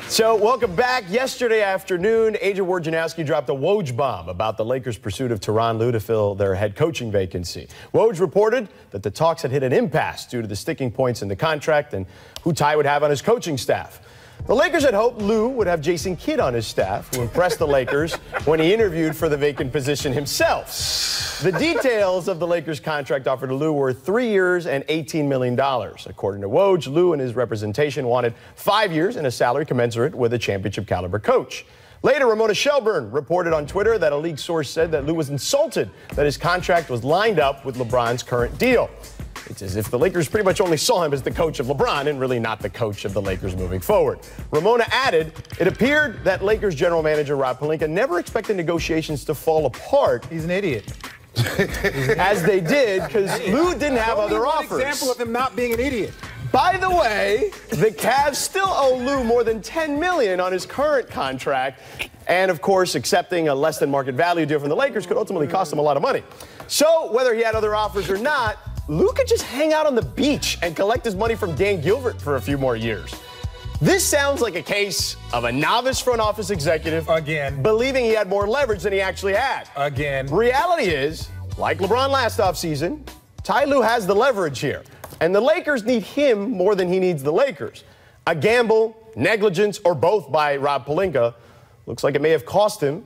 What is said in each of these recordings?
So, welcome back. Yesterday afternoon, Agent Wojnarowski dropped a Woj bomb about the Lakers' pursuit of Tyronn Lue to fill their head coaching vacancy. Woj reported that the talks had hit an impasse due to the sticking points in the contract and who Ty would have on his coaching staff. The Lakers had hoped Lue would have Jason Kidd on his staff, who impressed the Lakers when he interviewed for the vacant position himself. The details of the Lakers' contract offer to Lue were 3 years and $18 million. According to Woj, Lue and his representation wanted 5 years and a salary commensurate with a championship-caliber coach. Later, Ramona Shelburne reported on Twitter that a league source said that Lue was insulted that his contract was lined up with LeBron's current deal. It's as if the Lakers pretty much only saw him as the coach of LeBron and really not the coach of the Lakers moving forward. Ramona added, it appeared that Lakers general manager Rob Pelinka never expected negotiations to fall apart. He's an idiot. As they did, because Lue didn't have other offers. An example of him not being an idiot. By the way, the Cavs still owe Lue more than $10 million on his current contract. And, of course, accepting a less than market value deal from the Lakers could ultimately cost him a lot of money. So, whether he had other offers or not, Lue could just hang out on the beach and collect his money from Dan Gilbert for a few more years. This sounds like a case of a novice front office executive again believing he had more leverage than he actually had. Again. Reality is, like LeBron last offseason, Ty Lue has the leverage here. And the Lakers need him more than he needs the Lakers. A gamble, negligence, or both by Rob Pelinka looks like it may have cost him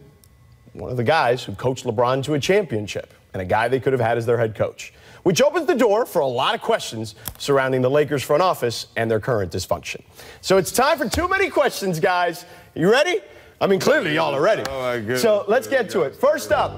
one of the guys who coached LeBron to a championship and a guy they could have had as their head coach, which opens the door for a lot of questions surrounding the Lakers front office and their current dysfunction. So it's time for too many questions, guys. You ready? I mean, clearly y'all are ready. Oh, my goodness. So let's get to it. First up,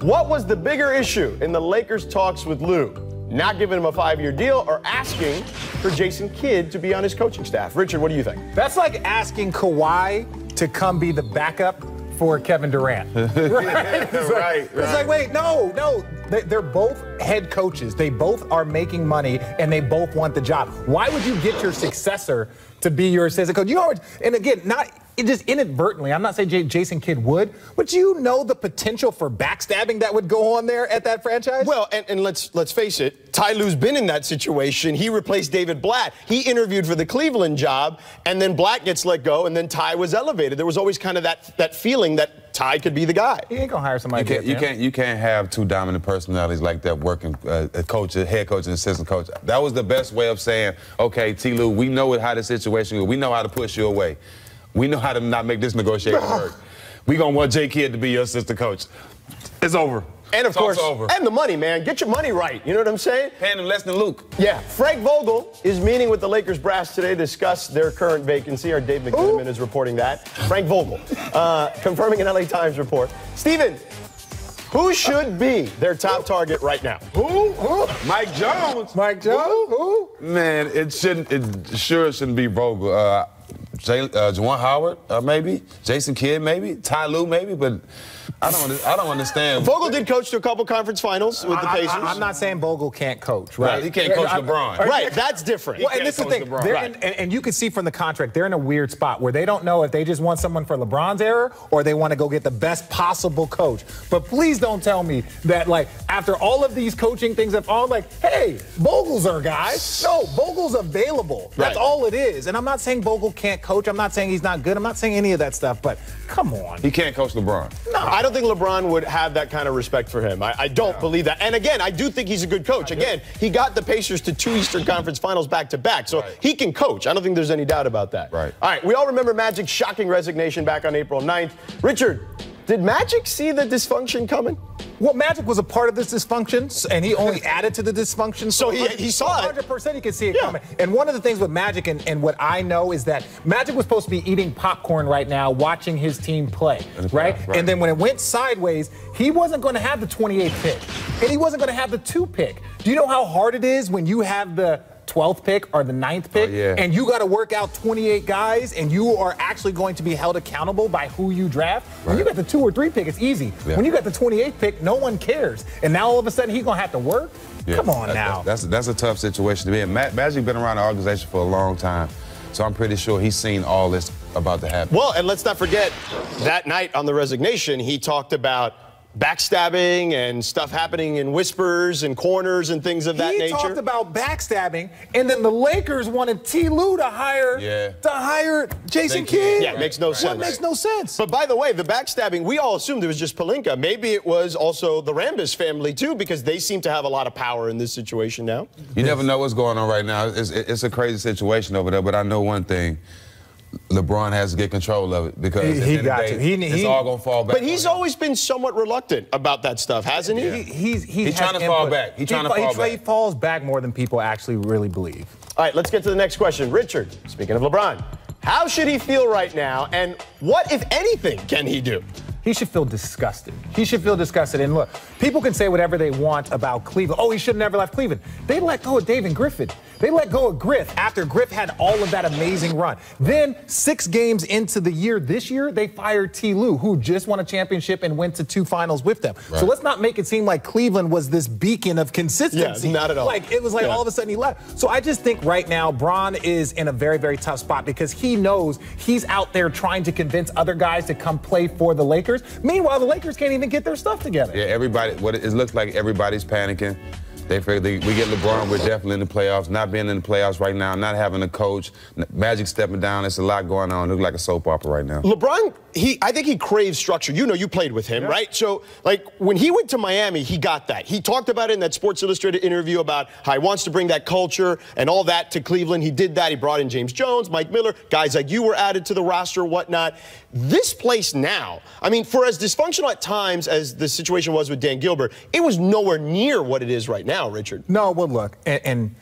what was the bigger issue in the Lakers' talks with Lue? Not giving him a 5-year deal or asking for Jason Kidd to be on his coaching staff? Richard, what do you think? That's like asking Kawhi to come be the backup for Kevin Durant. Right? It's like, wait, no. They're both head coaches. They both are making money, and they both want the job. Why would you get your successor to be your assistant coach? You know, and again, not just inadvertently. I'm not saying Jason Kidd would, but you know the potential for backstabbing that would go on there at that franchise? Well, and let's face it, Ty Lue's been in that situation. He replaced David Blatt. He interviewed for the Cleveland job, and then Blatt gets let go, and then Ty was elevated. There was always kind of that feeling that Ty could be the guy. He ain't gonna hire somebody. You can't have two dominant personalities like that working, a coach, a head coach, and assistant coach. That was the best way of saying, okay, T. Lue, we know how the situation is. We know how to push you away. We know how to not make this negotiation work. We're going to want J. Kidd to be your assistant coach. It's over. And, of course, and the money, man. Get your money right. You know what I'm saying? Paying him less than Luke. Yeah. Frank Vogel is meeting with the Lakers brass today to discuss their current vacancy. Our Dave McMenamin is reporting that. Frank Vogel, confirming an LA Times report. Steven, who should be their top target right now? Who? Mike Jones. Mike Jones? Who? Man, it sure shouldn't be Vogel. Juwan Howard, maybe. Jason Kidd, maybe. Ty Lue, maybe. But I don't understand. Vogel did coach to a couple conference finals with the Pacers. I'm not saying Vogel can't coach, right? He can't coach LeBron. Right, that's different. Well, and this is the thing. And you can see from the contract, they're in a weird spot where they don't know if they just want someone for LeBron's era or they want to go get the best possible coach. But please don't tell me that, like, after all of these coaching things have all like, hey, Vogel's our guy. No, Vogel's available. That's all it is. And I'm not saying Vogel can't coach. I'm not saying he's not good. I'm not saying any of that stuff. But come on. He can't coach LeBron. No, I don't think LeBron would have that kind of respect for him. I don't believe that. And again, I do think he's a good coach. Again, he got the Pacers to 2 Eastern Conference Finals back-to-back, so he can coach. I don't think there's any doubt about that. Right. All right, we all remember Magic's shocking resignation back on April 9th. Richard, did Magic see the dysfunction coming? Well, Magic was a part of this dysfunction, and he only added to the dysfunction. So he saw it. 100% he could see it coming. And one of the things with Magic and what I know is that Magic was supposed to be eating popcorn right now, watching his team play, right? And then when it went sideways, he wasn't going to have the 28th pick, and he wasn't going to have the 2 pick. Do you know how hard it is when you have the 12th pick or the 9th pick, and you got to work out 28 guys, and you are actually going to be held accountable by who you draft? When you got the 2 or 3 pick, it's easy. When you got the 28th pick, no one cares. And now all of a sudden he's going to have to work? Come on now. That's a tough situation to be in. Magic been around the organization for a long time, so I'm pretty sure he's seen all this about to happen. Well, and let's not forget, that night on the resignation, he talked about backstabbing and stuff happening in whispers and corners and things of that nature. He talked about backstabbing, and then the Lakers wanted T. Lue to hire Jason Kidd. Yeah, it makes no sense. That makes no sense. But by the way, the backstabbing, we all assumed it was just Pelinka. Maybe it was also the Rambis family, too, because they seem to have a lot of power in this situation now. You never know what's going on right now. It's a crazy situation over there, but I know one thing. LeBron has to get control of it because it's all going to fall back. But he's always been somewhat reluctant about that stuff, hasn't he? Yeah. He's trying to fall back. He's trying to fall back. He falls back more than people actually really believe. All right, let's get to the next question. Richard, speaking of LeBron, how should he feel right now, and what, if anything, can he do? He should feel disgusted. He should feel disgusted. And look, people can say whatever they want about Cleveland. Oh, he should have never left Cleveland. They let go of David Griffin. They let go of Griff after Griff had all of that amazing run. Then 6 games into the year this year, they fired T. Lue, who just won a championship and went to 2 finals with them. Right. So let's not make it seem like Cleveland was this beacon of consistency. Yeah, not at all. Like, it was like all of a sudden he left. So I just think right now, Bron is in a very, very tough spot because he knows he's out there trying to convince other guys to come play for the Lakers. Meanwhile, the Lakers can't even get their stuff together. Yeah, everybody, it looks like everybody's panicking. They figure we get LeBron, we're definitely in the playoffs. Not being in the playoffs right now, not having a coach, Magic stepping down, there's a lot going on. It looks like a soap opera right now. LeBron, I think he craves structure. You know, you played with him, right? So, like, when he went to Miami, he got that. He talked about it in that Sports Illustrated interview about how he wants to bring that culture and all that to Cleveland. He did that. He brought in James Jones, Mike Miller, guys like you were added to the roster, whatnot. This place now, I mean, for as dysfunctional at times as the situation was with Dan Gilbert, it was nowhere near what it is right now, Richard. No, well, look, and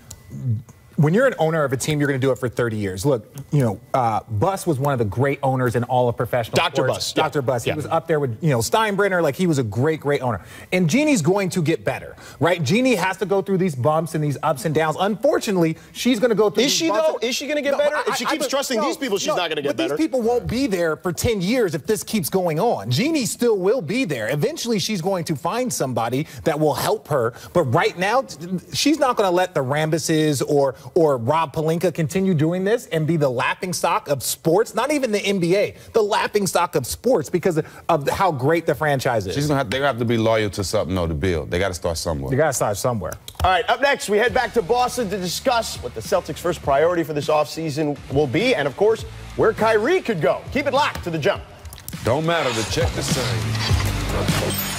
when you're an owner of a team, you're going to do it for 30 years. Look, you know, Buss was one of the great owners in all of professional sports. Dr. Buss. Dr. Buss. He was up there with, you know, Steinbrenner. Like, he was a great, great owner. And Jeannie's going to get better, right? Jeannie has to go through these bumps and these ups and downs. Unfortunately, she's going to go through these bumps. Though? Is she going to get better? If she keeps trusting these people, she's not going to get better. But these people won't be there for 10 years if this keeps going on. Jeannie still will be there. Eventually, she's going to find somebody that will help her. But right now, she's not going to let the Rambises or Rob Pelinka continue doing this and be the laughingstock of sports, not even the NBA, the laughingstock of sports because of how great the franchise is. They have to be loyal to something, to build. They got to start somewhere. You got to start somewhere. All right, up next, we head back to Boston to discuss what the Celtics' first priority for this offseason will be and, of course, where Kyrie could go. Keep it locked to The Jump. Don't matter. The check the same.